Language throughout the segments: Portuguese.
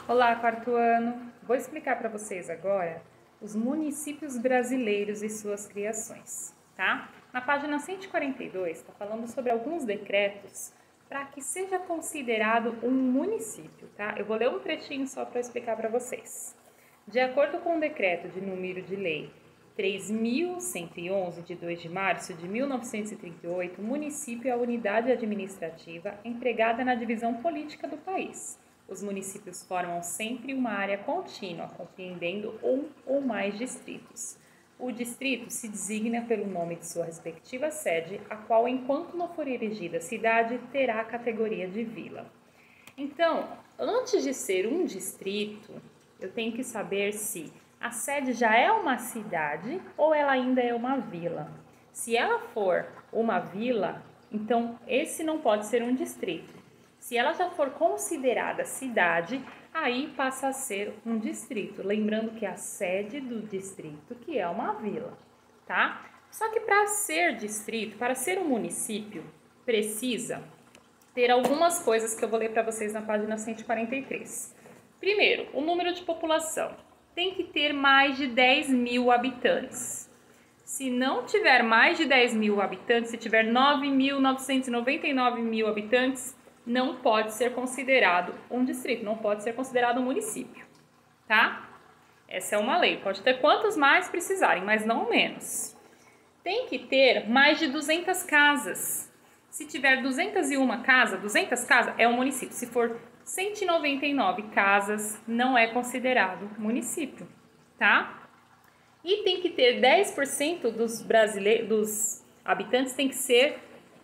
Olá, quarto ano! Vou explicar para vocês agora os municípios brasileiros e suas criações, tá? Na página 142 está falando sobre alguns decretos para que seja considerado um município, tá? Eu vou ler um trechinho só para explicar para vocês. De acordo com o decreto de número de lei 3.111, de 2 de março de 1938, o município é a unidade administrativa empregada na divisão política do país. Os municípios formam sempre uma área contínua, compreendendo um ou mais distritos. O distrito se designa pelo nome de sua respectiva sede, a qual, enquanto não for erigida cidade, terá a categoria de vila. Então, antes de ser um distrito, eu tenho que saber se a sede já é uma cidade ou ela ainda é uma vila. Se ela for uma vila, então esse não pode ser um distrito. Se ela já for considerada cidade, aí passa a ser um distrito. Lembrando que a sede do distrito que é uma vila, tá? Só que para ser distrito, para ser um município, precisa ter algumas coisas que eu vou ler para vocês na página 143. Primeiro, o número de população. Tem que ter mais de 10 mil habitantes. Se não tiver mais de 10 mil habitantes, se tiver 9.999 mil habitantes, não pode ser considerado um distrito, não pode ser considerado um município, tá? Essa é uma lei, pode ter quantos mais precisarem, mas não menos. Tem que ter mais de 200 casas. Se tiver 201 casas, 200 casas é um município. Se for 199 casas, não é considerado município, tá? E tem que ter 10% dos habitantes tem que ser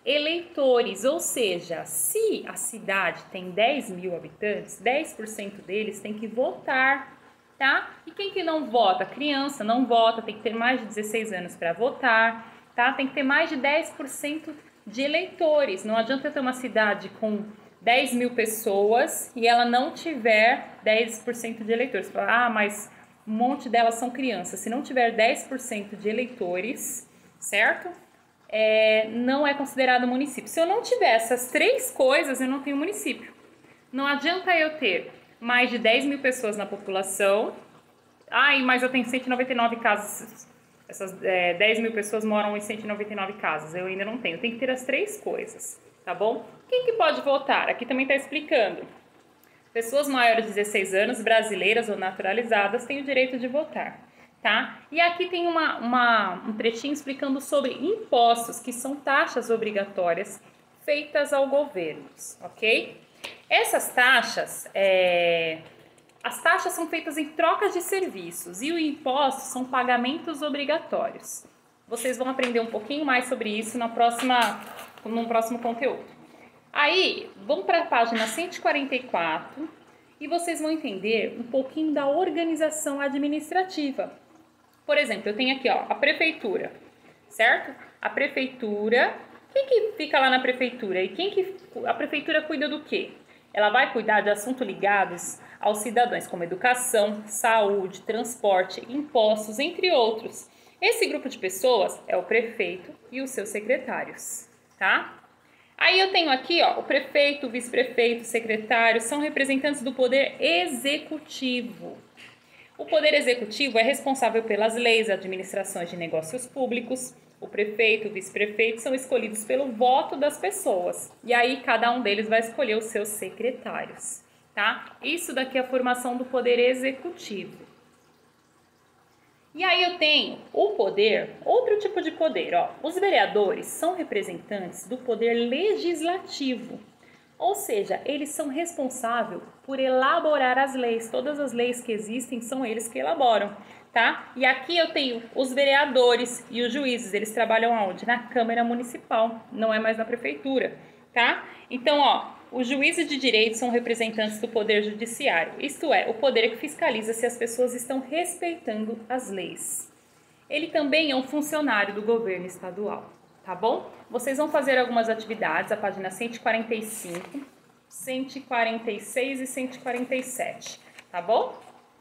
eleitores, ou seja, se a cidade tem 10 mil habitantes, 10% deles tem que votar, tá? E quem que não vota? Criança não vota, tem que ter mais de 16 anos para votar, tá? Tem que ter mais de 10% de eleitores. Não adianta ter uma cidade com 10 mil pessoas e ela não tiver 10% de eleitores. Mas um monte delas são crianças. Se não tiver 10% de eleitores, certo? Não é considerado município. Se eu não tiver essas três coisas, eu não tenho município. Não adianta eu ter mais de 10 mil pessoas na população. Mas eu tenho 199 casas. Essas 10 mil pessoas moram em 199 casas. Eu ainda não tenho. Eu tenho que ter as três coisas, tá bom? Quem que pode votar? Aqui também está explicando. Pessoas maiores de 16 anos, brasileiras ou naturalizadas, têm o direito de votar. Tá? E aqui tem um trechinho explicando sobre impostos, que são taxas obrigatórias feitas ao governo, ok? Essas taxas, as taxas são feitas em trocas de serviços e os impostos são pagamentos obrigatórios. Vocês vão aprender um pouquinho mais sobre isso no próximo conteúdo. Aí, vamos para a página 144 e vocês vão entender um pouquinho da organização administrativa. Por exemplo, eu tenho aqui a prefeitura, certo? A prefeitura, quem que fica lá na prefeitura? E a prefeitura cuida do quê? Ela vai cuidar de assuntos ligados aos cidadãos, como educação, saúde, transporte, impostos, entre outros. Esse grupo de pessoas é o prefeito e os seus secretários, tá? Aí eu tenho aqui, o prefeito, o vice-prefeito, o secretário, são representantes do poder executivo. O Poder Executivo é responsável pelas leis, administrações de negócios públicos. O prefeito e o vice-prefeito são escolhidos pelo voto das pessoas. E aí cada um deles vai escolher os seus secretários, tá? Isso daqui é a formação do Poder Executivo. E aí eu tenho o poder, outro tipo de poder. Os vereadores são representantes do Poder Legislativo. Ou seja, eles são responsáveis por elaborar as leis. Todas as leis que existem são eles que elaboram, tá? E aqui eu tenho os vereadores e os juízes. Eles trabalham aonde? Na Câmara Municipal, não é mais na Prefeitura, tá? Então, os juízes de direito são representantes do Poder Judiciário. Isto é, o poder que fiscaliza se as pessoas estão respeitando as leis. Ele também é um funcionário do governo estadual. Tá bom? Vocês vão fazer algumas atividades, a página 145, 146 e 147, tá bom?